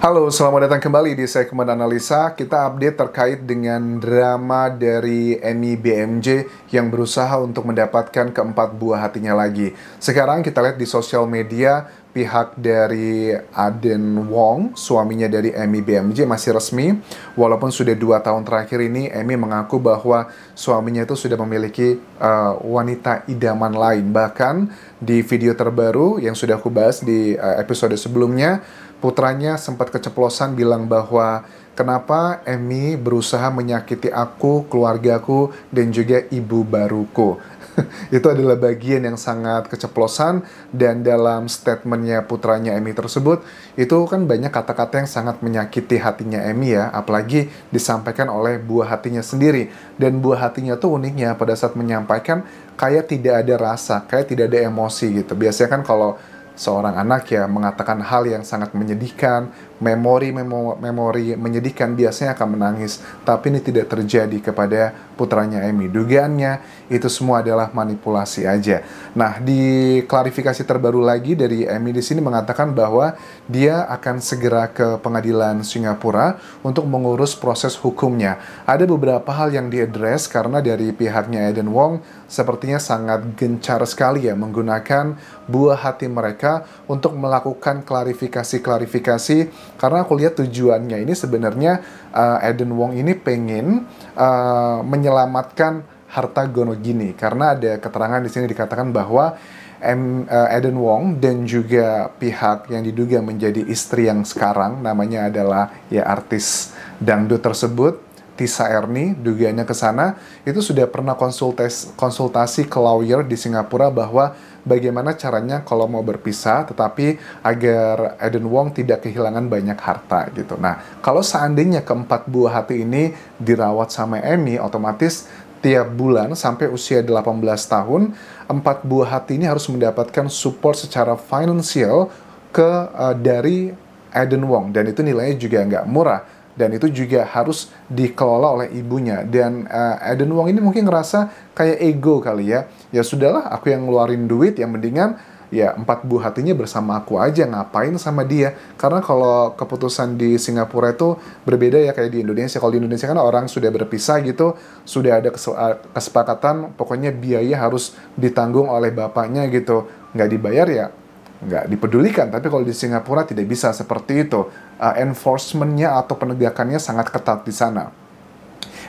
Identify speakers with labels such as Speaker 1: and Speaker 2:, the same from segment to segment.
Speaker 1: Halo, selamat datang kembali di segmen analisa. Kita update terkait dengan drama dari Emmy BMJ yang berusaha untuk mendapatkan keempat buah hatinya lagi. Sekarang kita lihat di sosial media, pihak dari Aden Wong, suaminya dari Emmy BMJ, masih resmi. Walaupun sudah 2 tahun terakhir ini, Emmy mengaku bahwa suaminya itu sudah memiliki wanita idaman lain. Bahkan di video terbaru yang sudah aku bahas di episode sebelumnya, putranya sempat keceplosan bilang bahwa kenapa Emmy berusaha menyakiti aku, keluargaku, dan juga ibu baruku. Itu adalah bagian yang sangat keceplosan, dan dalam statementnya putranya Emmy tersebut, itu kan banyak kata-kata yang sangat menyakiti hatinya Emmy ya, apalagi disampaikan oleh buah hatinya sendiri. Dan buah hatinya tuh uniknya pada saat menyampaikan kayak tidak ada rasa, kayak tidak ada emosi gitu. Biasanya kan kalau seorang anak ya mengatakan hal yang sangat menyedihkan, memori menyedihkan, biasanya akan menangis. Tapi ini tidak terjadi kepada putranya Emmy. Dugaannya itu semua adalah manipulasi aja. Nah, di klarifikasi terbaru lagi dari Emmy di sini mengatakan bahwa dia akan segera ke pengadilan Singapura untuk mengurus proses hukumnya. Ada beberapa hal yang diadres karena dari pihaknya Aden Wong sepertinya sangat gencar sekali ya menggunakan buah hati mereka untuk melakukan klarifikasi karena aku lihat tujuannya ini sebenarnya Aden Wong ini pengen menyelamatkan harta Gonogini, karena ada keterangan di sini dikatakan bahwa Aden Wong dan juga pihak yang diduga menjadi istri yang sekarang namanya adalah ya artis dangdut tersebut, Tisa Erni, dugaannya ke sana, itu sudah pernah konsultasi ke lawyer di Singapura bahwa bagaimana caranya kalau mau berpisah, tetapi agar Aden Wong tidak kehilangan banyak harta gitu. Nah, kalau seandainya keempat buah hati ini dirawat sama Emmy, otomatis tiap bulan sampai usia 18 tahun, 4 buah hati ini harus mendapatkan support secara finansial dari Aden Wong, dan itu nilainya juga nggak murah. Dan itu juga harus dikelola oleh ibunya. Dan Aden Wong ini mungkin ngerasa kayak ego kali ya. Ya sudahlah, aku yang ngeluarin duit, yang mendingan ya 4 buah hatinya bersama aku aja, ngapain sama dia. Karena kalau keputusan di Singapura itu berbeda ya kayak di Indonesia. Kalau di Indonesia kan orang sudah berpisah gitu, sudah ada kesepakatan, pokoknya biaya harus ditanggung oleh bapaknya gitu. Nggak dibayar ya nggak dipedulikan. Tapi kalau di Singapura tidak bisa seperti itu. Enforcement-nya atau penegakannya sangat ketat di sana.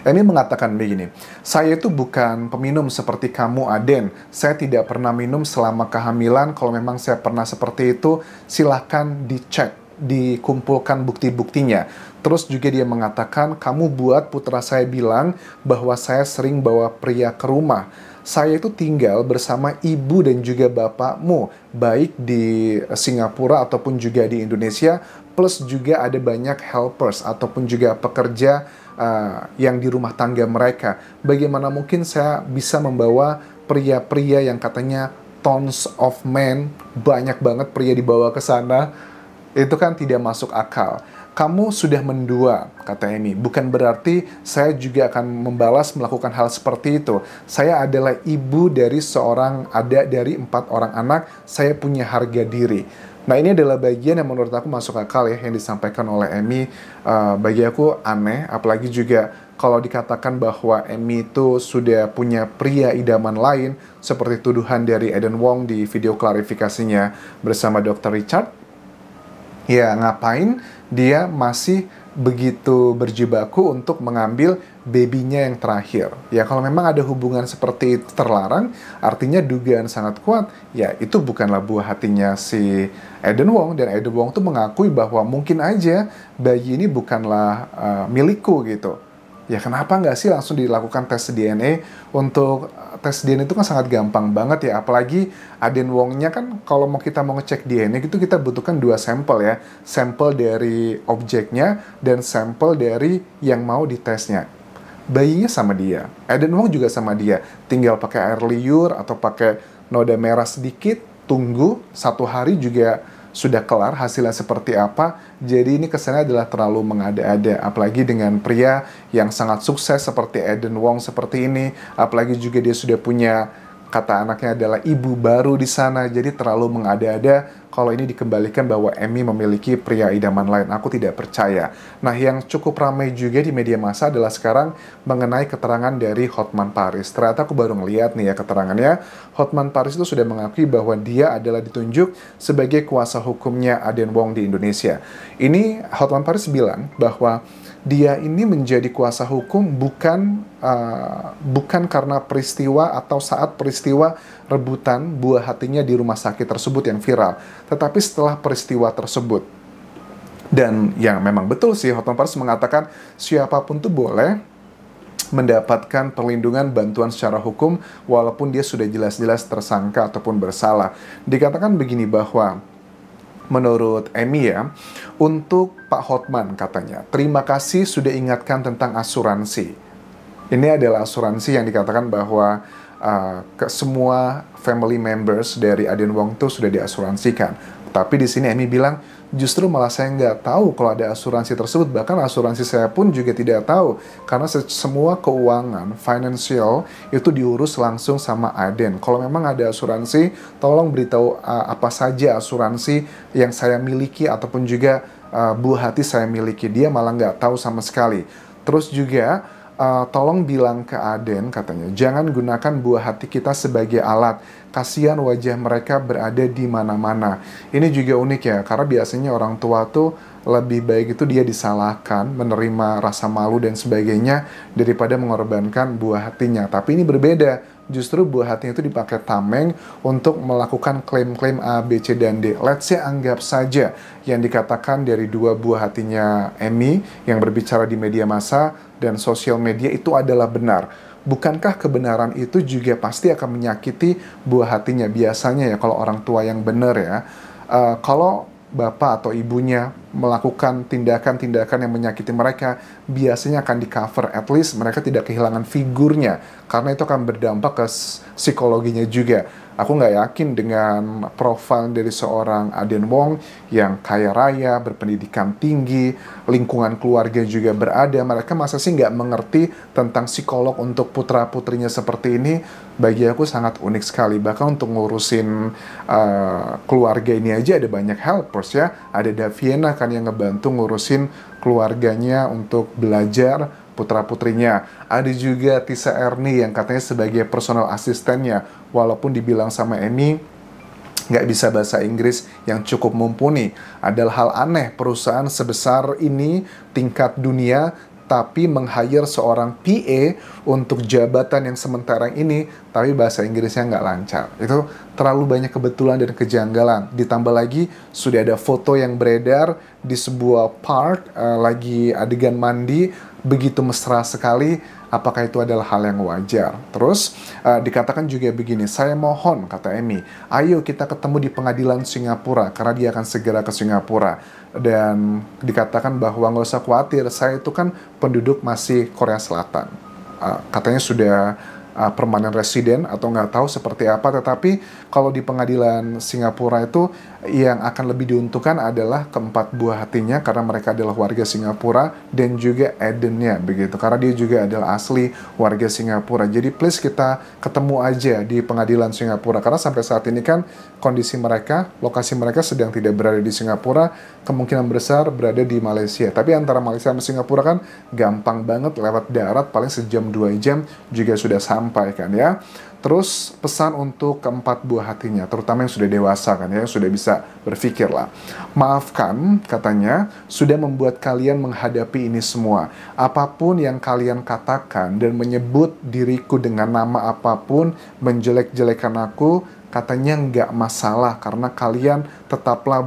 Speaker 1: Emmy mengatakan begini, saya itu bukan peminum seperti kamu, Aden. Saya tidak pernah minum selama kehamilan. Kalau memang saya pernah seperti itu, silahkan dicek, dikumpulkan bukti-buktinya. Terus juga dia mengatakan, kamu buat putra saya bilang bahwa saya sering bawa pria ke rumah. Saya itu tinggal bersama ibu dan juga bapakmu, baik di Singapura ataupun juga di Indonesia, plus juga ada banyak helpers ataupun juga pekerja yang di rumah tangga mereka. Bagaimana mungkin saya bisa membawa pria-pria yang katanya tons of men, banyak banget pria dibawa ke sana? Itu kan tidak masuk akal. Kamu sudah mendua, kata Emmy. Bukan berarti saya juga akan membalas melakukan hal seperti itu. Saya adalah ibu dari dari 4 orang anak. Saya punya harga diri. Nah, ini adalah bagian yang menurut aku masuk akal ya, yang disampaikan oleh Emmy. Bagi aku aneh, apalagi juga kalau dikatakan bahwa Emmy itu sudah punya pria idaman lain, seperti tuduhan dari Aden Wong di video klarifikasinya bersama Dr. Richard. Ya, ngapain dia masih begitu berjibaku untuk mengambil babynya yang terakhir? Ya, kalau memang ada hubungan seperti itu terlarang, artinya dugaan sangat kuat, ya itu bukanlah buah hatinya si Aden Wong. Dan Aden Wong tuh mengakui bahwa mungkin aja bayi ini bukanlah milikku gitu. Ya kenapa nggak sih langsung dilakukan tes DNA? Untuk tes DNA itu kan sangat gampang banget ya. Apalagi Aden Wong-nya kan kalau kita mau ngecek DNA gitu kita butuhkan 2 sampel ya. Sampel dari objeknya dan sampel dari yang mau ditesnya. Bayinya sama dia, Aden Wong juga sama dia. Tinggal pakai air liur atau pakai noda merah sedikit, tunggu 1 hari juga sudah kelar hasilnya seperti apa. Jadi ini kesannya adalah terlalu mengada-ada, apalagi dengan pria yang sangat sukses seperti Aden Wong seperti ini, apalagi juga dia sudah punya kata anaknya adalah ibu baru di sana, jadi terlalu mengada-ada kalau ini dikembalikan bahwa Emmy memiliki pria idaman lain. Aku tidak percaya. Nah, yang cukup ramai juga di media massa adalah sekarang mengenai keterangan dari Hotman Paris. Ternyata aku baru ngeliat nih ya keterangannya. Hotman Paris itu sudah mengakui bahwa dia adalah ditunjuk sebagai kuasa hukumnya Aden Wong di Indonesia. Ini Hotman Paris bilang bahwa dia ini menjadi kuasa hukum bukan karena peristiwa atau saat peristiwa rebutan buah hatinya di rumah sakit tersebut yang viral, tetapi setelah peristiwa tersebut. Dan yang memang betul sih, Hotman Paris mengatakan siapapun tuh boleh mendapatkan perlindungan bantuan secara hukum walaupun dia sudah jelas-jelas tersangka ataupun bersalah. Dikatakan begini bahwa menurut Emmy ya, untuk Pak Hotman katanya, terima kasih sudah ingatkan tentang asuransi. Ini adalah asuransi yang dikatakan bahwa ke semua family members dari Aden Wong itu sudah diasuransikan. Tapi di sini Emmy bilang, justru malah saya nggak tahu kalau ada asuransi tersebut. Bahkan asuransi saya pun juga tidak tahu. Karena semua keuangan, financial, itu diurus langsung sama Aden. Kalau memang ada asuransi, tolong beritahu apa saja asuransi yang saya miliki ataupun juga buah hati saya miliki. Dia malah nggak tahu sama sekali. Terus juga, tolong bilang ke Aden katanya, jangan gunakan buah hati kita sebagai alat. Kasihan wajah mereka berada di mana-mana. Ini juga unik ya, karena biasanya orang tua tuh lebih baik itu dia disalahkan, menerima rasa malu dan sebagainya, daripada mengorbankan buah hatinya. Tapi ini berbeda. Justru buah hatinya itu dipakai tameng untuk melakukan klaim-klaim A, B, C, dan D. Let's say anggap saja yang dikatakan dari dua buah hatinya Emmy yang berbicara di media massa dan sosial media itu adalah benar. Bukankah kebenaran itu juga pasti akan menyakiti buah hatinya? Biasanya ya kalau orang tua yang benar ya, kalau bapak atau ibunya melakukan tindakan-tindakan yang menyakiti mereka, biasanya akan di-cover, at least mereka tidak kehilangan figurnya, karena itu akan berdampak ke psikologinya juga. Aku nggak yakin dengan profil dari seorang Aden Wong yang kaya raya, berpendidikan tinggi, lingkungan keluarga juga berada, mereka masa sih nggak mengerti tentang psikolog untuk putra-putrinya seperti ini. Bagi aku sangat unik sekali. Bahkan untuk ngurusin keluarga ini aja ada banyak helpers ya. Ada Daviena kan yang ngebantu ngurusin keluarganya untuk belajar putra-putrinya. Ada juga Tisa Erni yang katanya sebagai personal asistennya, walaupun dibilang sama Emmy nggak bisa bahasa Inggris yang cukup mumpuni. Adalah hal aneh perusahaan sebesar ini, tingkat dunia, tapi meng-hire seorang PA untuk jabatan yang sementara ini, tapi bahasa Inggrisnya nggak lancar. Itu terlalu banyak kebetulan dan kejanggalan. Ditambah lagi, sudah ada foto yang beredar di sebuah park, lagi adegan mandi, begitu mesra sekali. Apakah itu adalah hal yang wajar? Terus dikatakan juga begini, saya mohon, kata Emmy, ayo kita ketemu di pengadilan Singapura, karena dia akan segera ke Singapura. Dan dikatakan bahwa nggak usah khawatir, saya itu kan penduduk masih Korea Selatan. Katanya sudah permanen resident atau nggak tahu seperti apa, tetapi kalau di pengadilan Singapura itu yang akan lebih diuntungkan adalah keempat buah hatinya karena mereka adalah warga Singapura, dan juga Adennya begitu, karena dia juga adalah asli warga Singapura. Jadi please kita ketemu aja di pengadilan Singapura, karena sampai saat ini kan kondisi mereka, lokasi mereka sedang tidak berada di Singapura, kemungkinan besar berada di Malaysia. Tapi antara Malaysia sama Singapura kan gampang banget, lewat darat paling sejam 2 jam juga sudah sampai kan ya. Terus pesan untuk keempat buah hatinya, terutama yang sudah dewasa kan ya, yang sudah bisa berpikir lah. Maafkan, katanya, sudah membuat kalian menghadapi ini semua. Apapun yang kalian katakan dan menyebut diriku dengan nama apapun, menjelek-jelekan aku, katanya nggak masalah karena kalian tetaplah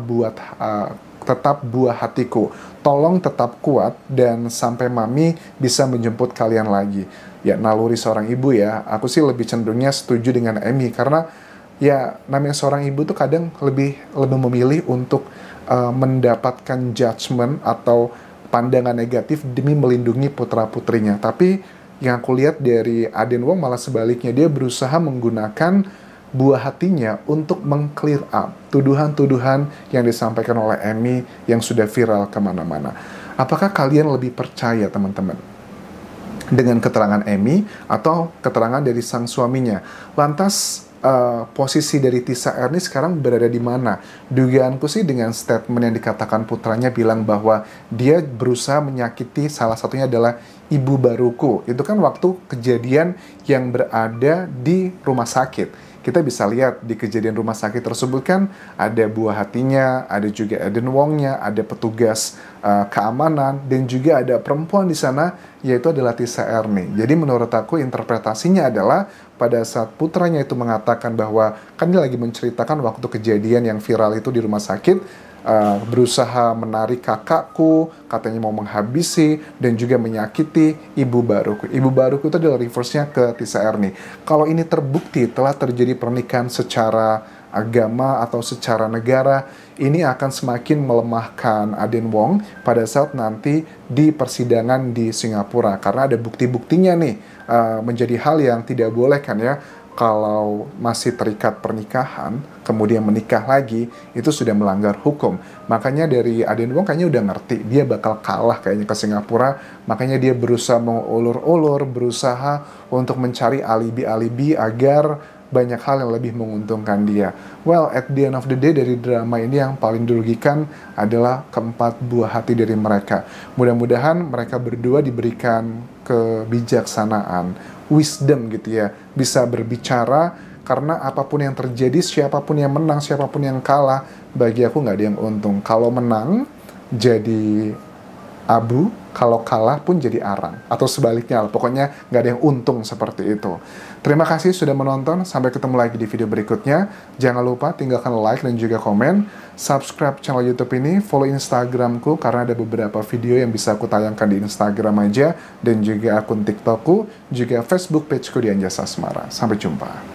Speaker 1: tetap buah hatiku. Tolong tetap kuat dan sampai mami bisa menjemput kalian lagi. Ya, naluri seorang ibu ya. Aku sih lebih cenderungnya setuju dengan Emmy karena ya namanya seorang ibu tuh kadang lebih memilih untuk mendapatkan judgement atau pandangan negatif demi melindungi putra-putrinya. Tapi yang aku lihat dari Aden Wong malah sebaliknya, dia berusaha menggunakan buah hatinya untuk meng-clear up tuduhan-tuduhan yang disampaikan oleh Emmy yang sudah viral kemana-mana. Apakah kalian lebih percaya, teman-teman? dengan keterangan Amy atau keterangan dari sang suaminya. Lantas posisi dari Tisa Erni sekarang berada di mana? Dugaanku sih dengan statement yang dikatakan putranya bilang bahwa dia berusaha menyakiti, salah satunya adalah ibu baruku. Itu kan waktu kejadian yang berada di rumah sakit. Kita bisa lihat di kejadian rumah sakit tersebut kan ada buah hatinya, ada juga Aden Wongnya, ada petugas keamanan, dan juga ada perempuan di sana, yaitu adalah Tisa Erni. Jadi menurut aku interpretasinya adalah pada saat putranya itu mengatakan bahwa kan dia lagi menceritakan waktu kejadian yang viral itu di rumah sakit, berusaha menarik kakakku, katanya mau menghabisi dan juga menyakiti ibu baruku. Ibu baruku itu adalah reverse-nya ke Tisa Erni. Kalau ini terbukti telah terjadi pernikahan secara agama atau secara negara, ini akan semakin melemahkan Aden Wong pada saat nanti di persidangan di Singapura, karena ada bukti-buktinya nih, menjadi hal yang tidak boleh kan ya. Kalau masih terikat pernikahan, kemudian menikah lagi, itu sudah melanggar hukum. Makanya dari Aden Wong kayaknya udah ngerti, dia bakal kalah kayaknya ke Singapura, makanya dia berusaha mengulur-ulur, berusaha untuk mencari alibi-alibi agar banyak hal yang lebih menguntungkan dia. Well, at the end of the day, dari drama ini yang paling dirugikan adalah keempat buah hati dari mereka. Mudah-mudahan mereka berdua diberikan kebijaksanaan, wisdom gitu ya, bisa berbicara, karena apapun yang terjadi, siapapun yang menang, siapapun yang kalah, bagi aku nggak ada yang untung. Kalau menang jadi abu, kalau kalah pun jadi arang, atau sebaliknya, pokoknya nggak ada yang untung seperti itu. Terima kasih sudah menonton, sampai ketemu lagi di video berikutnya. Jangan lupa tinggalkan like dan juga komen, subscribe channel YouTube ini, follow Instagramku karena ada beberapa video yang bisa aku tayangkan di Instagram aja, dan juga akun TikTokku, juga Facebook pageku di Anjasa Asmara. Sampai jumpa.